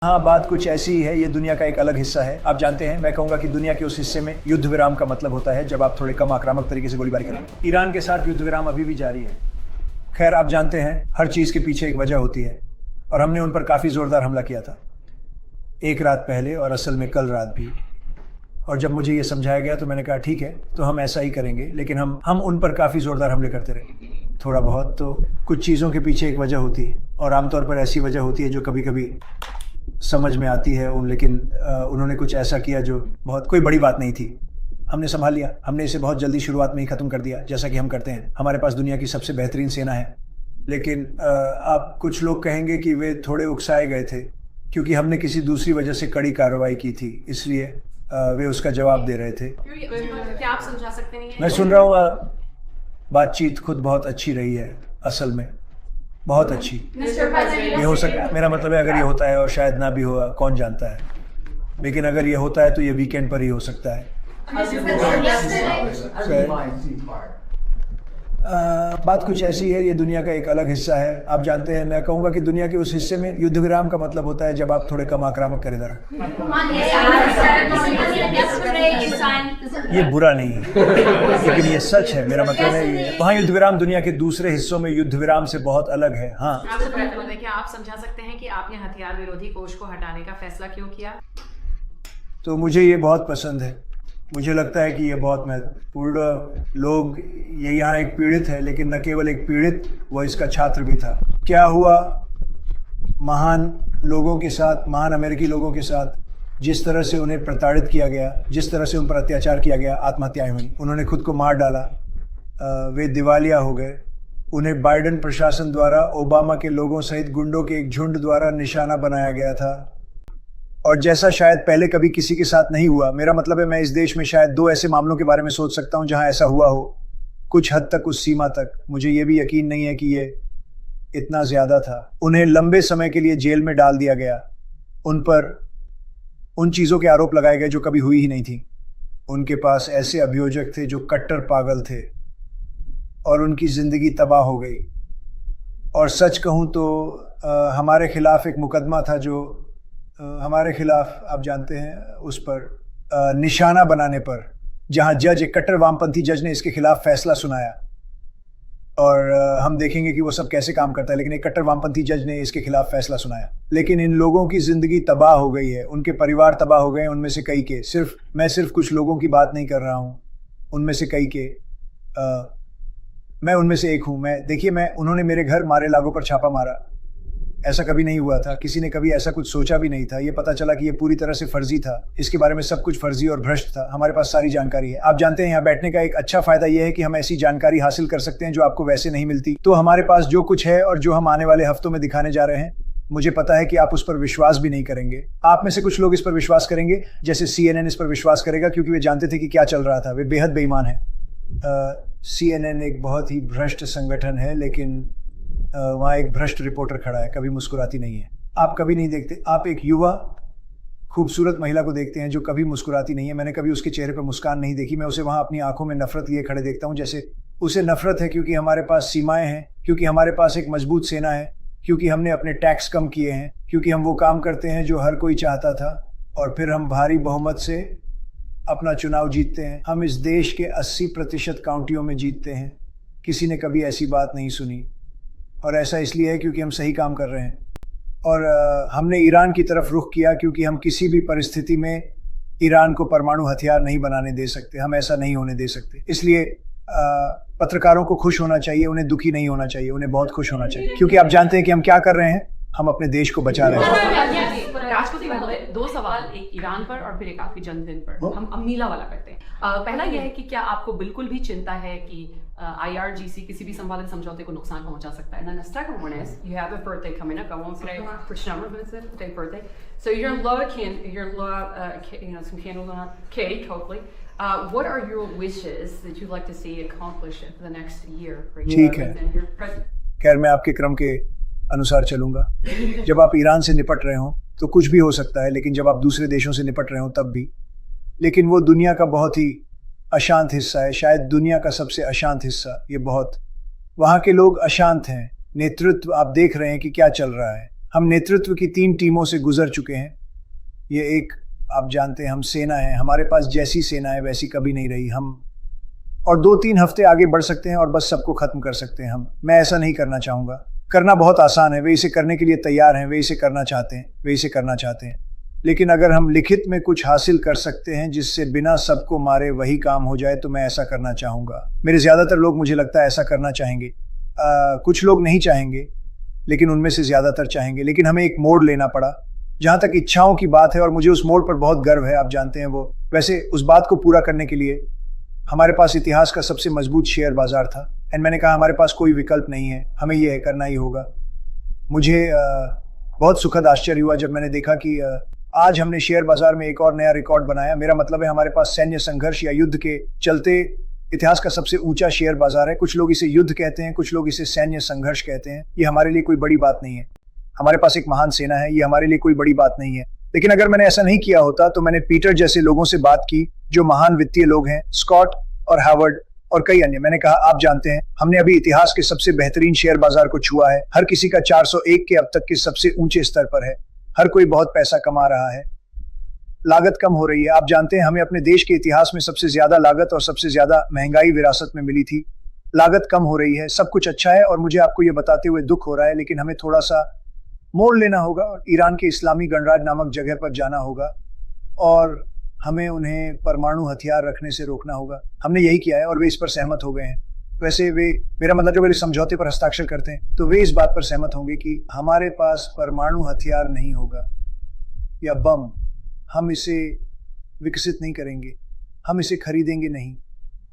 हाँ, बात कुछ ऐसी ही है। ये दुनिया का एक अलग हिस्सा है। आप जानते हैं, मैं कहूँगा कि दुनिया के उस हिस्से में युद्ध विराम का मतलब होता है जब आप थोड़े कम आक्रामक तरीके से गोलीबारी करें। ईरान के साथ युद्ध विराम अभी भी जारी है। खैर, आप जानते हैं, हर चीज़ के पीछे एक वजह होती है और हमने उन पर काफ़ी ज़ोरदार हमला किया था, एक रात पहले और असल में कल रात भी। और जब मुझे ये समझाया गया तो मैंने कहा ठीक है, तो हम ऐसा ही करेंगे, लेकिन हम उन पर काफ़ी ज़ोरदार हमले करते रहे। थोड़ा बहुत तो कुछ चीज़ों के पीछे एक वजह होती है और आमतौर पर ऐसी वजह होती है जो कभी कभी समझ में आती है लेकिन उन्होंने कुछ ऐसा किया जो बहुत कोई बड़ी बात नहीं थी। हमने संभाल लिया। हमने इसे बहुत जल्दी शुरुआत में ही ख़त्म कर दिया, जैसा कि हम करते हैं। हमारे पास दुनिया की सबसे बेहतरीन सेना है, लेकिन आप कुछ लोग कहेंगे कि वे थोड़े उकसाए गए थे क्योंकि हमने किसी दूसरी वजह से कड़ी कार्रवाई की थी, इसलिए वे उसका जवाब दे रहे थे। क्या आप समझा सकते हैं? मैं सुन रहा हूँ। बातचीत खुद बहुत अच्छी रही है, असल में बहुत अच्छी। ये हो सकता है, मेरा मतलब है अगर ये होता है, और शायद ना भी हुआ, कौन जानता है, लेकिन अगर ये होता है तो ये वीकेंड पर ही हो सकता है। बात कुछ ऐसी है। ये दुनिया का एक अलग हिस्सा है। आप जानते हैं, मैं कहूँगा कि दुनिया के उस हिस्से में युद्ध विराम का मतलब होता है जब आप थोड़े कम आक्रामक करें। ये बुरा नहीं है, लेकिन ये सच है। मेरा मतलब है वहाँ युद्ध विराम दुनिया के दूसरे हिस्सों में युद्ध विराम से बहुत अलग है। हाँ, क्या आप समझा सकते हैं कि आपने हथियार विरोधी कोष को हटाने का फैसला क्यों किया? तो मुझे ये बहुत पसंद है। मुझे लगता है कि ये बहुत महत्वपूर्ण लोग, ये यहाँ एक पीड़ित है, लेकिन न केवल एक पीड़ित, वो इसका छात्र भी था। क्या हुआ महान लोगों के साथ, महान अमेरिकी लोगों के साथ, जिस तरह से उन्हें प्रताड़ित किया गया, जिस तरह से उन पर अत्याचार किया गया, आत्महत्याएं हुई, उन्होंने खुद को मार डाला, वे दिवालिया हो गए। उन्हें बाइडेन प्रशासन द्वारा ओबामा के लोगों सहित गुंडों के एक झुंड द्वारा निशाना बनाया गया था, और जैसा शायद पहले कभी किसी के साथ नहीं हुआ। मेरा मतलब है, मैं इस देश में शायद 2 ऐसे मामलों के बारे में सोच सकता हूं जहां ऐसा हुआ हो, कुछ हद तक, उस सीमा तक। मुझे ये भी यकीन नहीं है कि ये इतना ज़्यादा था। उन्हें लंबे समय के लिए जेल में डाल दिया गया। उन पर उन चीज़ों के आरोप लगाए गए जो कभी हुई ही नहीं थी। उनके पास ऐसे अभियोजक थे जो कट्टर पागल थे, और उनकी ज़िंदगी तबाह हो गई। और सच कहूँ तो हमारे खिलाफ एक मुकदमा था जो हमारे खिलाफ, आप जानते हैं, उस पर निशाना बनाने पर, जहां जज, एक कट्टर वामपंथी जज ने इसके खिलाफ फैसला सुनाया। और हम देखेंगे कि वो सब कैसे काम करता है, लेकिन एक कट्टर वामपंथी जज ने इसके खिलाफ फैसला सुनाया। लेकिन इन लोगों की ज़िंदगी तबाह हो गई है, उनके परिवार तबाह हो गए हैं, उनमें से कई के। मैं सिर्फ कुछ लोगों की बात नहीं कर रहा हूँ, उनमें से कई के, मैं उनमें से एक हूँ। देखिए, उन्होंने मेरे घर मारे लागो पर छापा मारा। ऐसा कभी नहीं हुआ था, किसी ने कभी ऐसा कुछ सोचा भी नहीं था। ये पता चला कि ये पूरी तरह से फर्जी था। इसके बारे में सब कुछ फर्जी और भ्रष्ट था। हमारे पास सारी जानकारी है। आप जानते हैं, यहाँ बैठने का एक अच्छा फायदा यह है कि हम ऐसी जानकारी हासिल कर सकते हैं जो आपको वैसे नहीं मिलती। तो हमारे पास जो कुछ है और जो हम आने वाले हफ्तों में दिखाने जा रहे हैं, मुझे पता है कि आप उस पर विश्वास भी नहीं करेंगे। आप में से कुछ लोग इस पर विश्वास करेंगे, जैसे CNN इस पर विश्वास करेगा, क्योंकि वे जानते थे कि क्या चल रहा था। वे बेहद बेईमान है। CNN एक बहुत ही भ्रष्ट संगठन है, लेकिन वहाँ एक भ्रष्ट रिपोर्टर खड़ा है, कभी मुस्कुराती नहीं है। आप कभी नहीं देखते। आप एक युवा खूबसूरत महिला को देखते हैं जो कभी मुस्कुराती नहीं है। मैंने कभी उसके चेहरे पर मुस्कान नहीं देखी। मैं उसे वहाँ अपनी आंखों में नफरत लिए खड़े देखता हूँ, जैसे उसे नफरत है, क्योंकि हमारे पास सीमाएं हैं, क्योंकि हमारे पास एक मजबूत सेना है, क्योंकि हमने अपने टैक्स कम किए हैं, क्योंकि हम वो काम करते हैं जो हर कोई चाहता था, और फिर हम भारी बहुमत से अपना चुनाव जीतते हैं। हम इस देश के 80% काउंटियों में जीतते हैं। किसी ने कभी ऐसी बात नहीं सुनी, और ऐसा इसलिए है क्योंकि हम सही काम कर रहे हैं। और हमने ईरान की तरफ रुख किया क्योंकि हम किसी भी परिस्थिति में ईरान को परमाणु हथियार नहीं बनाने दे सकते। हम ऐसा नहीं होने दे सकते। इसलिए पत्रकारों को खुश होना चाहिए, उन्हें दुखी नहीं होना चाहिए, उन्हें बहुत खुश होना चाहिए, क्योंकि आप जानते हैं कि हम क्या कर रहे हैं। हम अपने देश को बचा रहे हैं। राष्ट्रपति महोदय, 2 सवाल, एक ईरान पर और फिर एक आपके जन्मदिन पर। हम अमीला वाला करते हैं। पहला यह है कि क्या आपको बिल्कुल भी चिंता है कि IRGC किसी भी संवादित समझौते को नुकसान पहुंचा सकता है? And then the second one is, you have a birthday coming up. I won't say which number, but it's a big birthday. So you're gonna blow some candles on cake, hopefully. What are your wishes that you'd like to see accomplished for the next year? ठीक है, खैर मैं आपके क्रम के अनुसार चलूंगा। जब आप ईरान से निपट रहे हो तो कुछ भी हो सकता है, लेकिन जब आप दूसरे देशों से निपट रहे हो तब भी। लेकिन वो दुनिया का बहुत ही अशांत हिस्सा है, शायद दुनिया का सबसे अशांत हिस्सा। ये बहुत, वहाँ के लोग अशांत हैं। नेतृत्व, आप देख रहे हैं कि क्या चल रहा है। हम नेतृत्व की 3 टीमों से गुजर चुके हैं। ये एक, आप जानते हैं, हम सेना है, हमारे पास जैसी सेना है वैसी कभी नहीं रही। हम और 2-3 हफ्ते आगे बढ़ सकते हैं और बस सबको खत्म कर सकते हैं हम। मैं ऐसा नहीं करना चाहूँगा। करना बहुत आसान है, वे इसे करने के लिए तैयार हैं, वे इसे करना चाहते हैं, वे इसे करना चाहते हैं। लेकिन अगर हम लिखित में कुछ हासिल कर सकते हैं जिससे बिना सबको मारे वही काम हो जाए, तो मैं ऐसा करना चाहूँगा। मेरे ज़्यादातर लोग, मुझे लगता है, ऐसा करना चाहेंगे। कुछ लोग नहीं चाहेंगे, लेकिन उनमें से ज़्यादातर चाहेंगे। लेकिन हमें एक मोड़ लेना पड़ा। जहाँ तक इच्छाओं की बात है, और मुझे उस मोड़ पर बहुत गर्व है, आप जानते हैं वो। वैसे उस बात को पूरा करने के लिए हमारे पास इतिहास का सबसे मजबूत शेयर बाजार था, एंड मैंने कहा हमारे पास कोई विकल्प नहीं है, हमें ये करना ही होगा। मुझे बहुत सुखद आश्चर्य हुआ जब मैंने देखा कि आज हमने शेयर बाजार में एक और नया रिकॉर्ड बनाया। मेरा मतलब है हमारे पास सैन्य संघर्ष या युद्ध के चलते इतिहास का सबसे ऊंचा शेयर बाजार है। कुछ लोग इसे युद्ध कहते हैं, कुछ लोग इसे सैन्य संघर्ष कहते हैं। ये हमारे लिए कोई बड़ी बात नहीं है। हमारे पास एक महान सेना है, ये हमारे लिए कोई बड़ी बात नहीं है। लेकिन अगर मैंने ऐसा नहीं किया होता तो मैंने पीटर जैसे लोगों से बात की जो महान वित्तीय लोग हैं, स्कॉट और हार्वर्ड और कई अन्य। मैंने कहा, आप जानते हैं, हमने अभी इतिहास के सबसे बेहतरीन शेयर बाजार को छुआ है। हर किसी का 401 के अब तक के सबसे ऊंचे स्तर पर है। हर कोई बहुत पैसा कमा रहा है, लागत कम हो रही है। आप जानते हैं, हमें अपने देश के इतिहास में सबसे ज्यादा लागत और सबसे ज्यादा महंगाई विरासत में मिली थी। लागत कम हो रही है, सब कुछ अच्छा है, और मुझे आपको ये बताते हुए दुख हो रहा है, लेकिन हमें थोड़ा सा मोड़ लेना होगा और ईरान के इस्लामी गणराज्य नामक जगह पर जाना होगा और हमें उन्हें परमाणु हथियार रखने से रोकना होगा। हमने यही किया है और वे इस पर सहमत हो गए हैं। वैसे वे, मेरा मतलब, जो वे समझौते पर हस्ताक्षर करते हैं तो वे इस बात पर सहमत होंगे कि हमारे पास परमाणु हथियार नहीं होगा या बम। हम इसे विकसित नहीं करेंगे, हम इसे खरीदेंगे नहीं।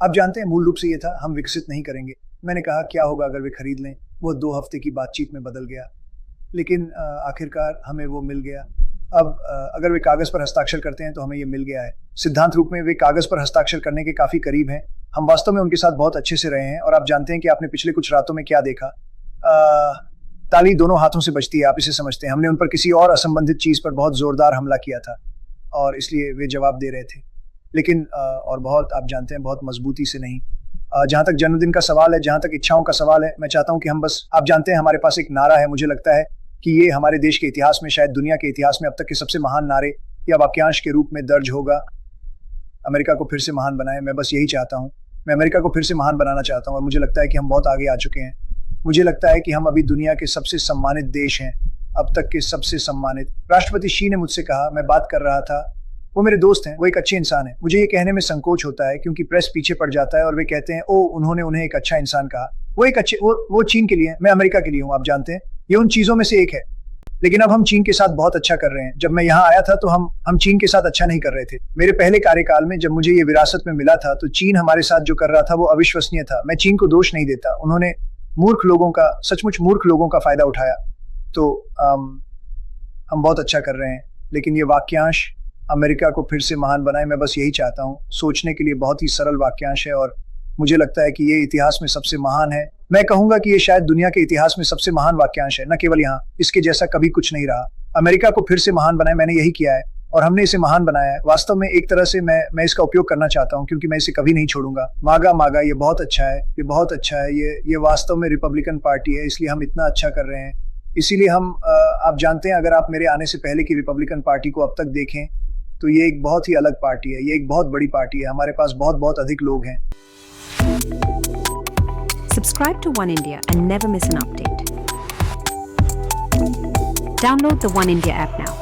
आप जानते हैं, मूल रूप से ये था, हम विकसित नहीं करेंगे। मैंने कहा, क्या होगा अगर वे खरीद लें? वो 2 हफ्ते की बातचीत में बदल गया, लेकिन आखिरकार हमें वो मिल गया। अब अगर वे कागज़ पर हस्ताक्षर करते हैं तो हमें ये मिल गया है। सिद्धांत रूप में वे कागज़ पर हस्ताक्षर करने के काफ़ी करीब हैं। हम वास्तव में उनके साथ बहुत अच्छे से रहे हैं, और आप जानते हैं कि आपने पिछले कुछ रातों में क्या देखा। ताली दोनों हाथों से बजती है, आप इसे समझते हैं। हमने उन पर किसी और असंबंधित चीज़ पर बहुत ज़ोरदार हमला किया था, और इसलिए वे जवाब दे रहे थे, लेकिन और बहुत, आप जानते हैं, बहुत मजबूती से नहीं। जहाँ तक जन्मदिन का सवाल है, जहाँ तक इच्छाओं का सवाल है, मैं चाहता हूँ कि हम बस, आप जानते हैं, हमारे पास एक नारा है। मुझे लगता है कि ये हमारे देश के इतिहास में, शायद दुनिया के इतिहास में अब तक के सबसे महान नारे या वाक्यांश के रूप में दर्ज होगा। अमेरिका को फिर से महान बनाए। मैं बस यही चाहता हूँ, मैं अमेरिका को फिर से महान बनाना चाहता हूँ, और मुझे लगता है कि हम बहुत आगे आ चुके हैं। मुझे लगता है कि हम अभी दुनिया के सबसे सम्मानित देश हैं, अब तक के सबसे सम्मानित। राष्ट्रपति शी ने मुझसे कहा, मैं बात कर रहा था, वो मेरे दोस्त हैं, वो एक अच्छे इंसान है। मुझे ये कहने में संकोच होता है क्योंकि प्रेस पीछे पड़ जाता है और वे कहते हैं, ओ, उन्होंने उन्हें एक अच्छा इंसान कहा। वो एक अच्छे, वो चीन के लिए है, मैं अमेरिका के लिए हूँ। आप जानते हैं, ये उन चीजों में से एक है। लेकिन अब हम चीन के साथ बहुत अच्छा कर रहे हैं। जब मैं यहाँ आया था तो हम चीन के साथ अच्छा नहीं कर रहे थे। मेरे पहले कार्यकाल में जब मुझे ये विरासत में मिला था तो चीन हमारे साथ जो कर रहा था वो अविश्वसनीय था। मैं चीन को दोष नहीं देता, उन्होंने मूर्ख लोगों का, सचमुच मूर्ख लोगों का फायदा उठाया। तो हम बहुत अच्छा कर रहे हैं। लेकिन ये वाक्यांश, अमेरिका को फिर से महान बनाए, मैं बस यही चाहता हूँ। सोचने के लिए बहुत ही सरल वाक्यांश है, और मुझे लगता है कि ये इतिहास में सबसे महान है। मैं कहूंगा कि ये शायद दुनिया के इतिहास में सबसे महान वाक्यांश है, न केवल यहाँ, इसके जैसा कभी कुछ नहीं रहा। अमेरिका को फिर से महान बनाए, मैंने यही किया है, और हमने इसे महान बनाया है। वास्तव में एक तरह से मैं इसका उपयोग करना चाहता हूँ, क्योंकि मैं इसे कभी नहीं छोड़ूंगा। मागा मागा, ये बहुत अच्छा है, ये बहुत अच्छा है। ये वास्तव में रिपब्लिकन पार्टी है, इसलिए हम इतना अच्छा कर रहे हैं। इसीलिए हम, आप जानते हैं, अगर आप मेरे आने से पहले की रिपब्लिकन पार्टी को अब तक देखें तो ये एक बहुत ही अलग पार्टी है, ये एक बहुत बड़ी पार्टी है। हमारे पास बहुत बहुत अधिक लोग हैं। Subscribe to One India and never miss an update. Download the One India app now.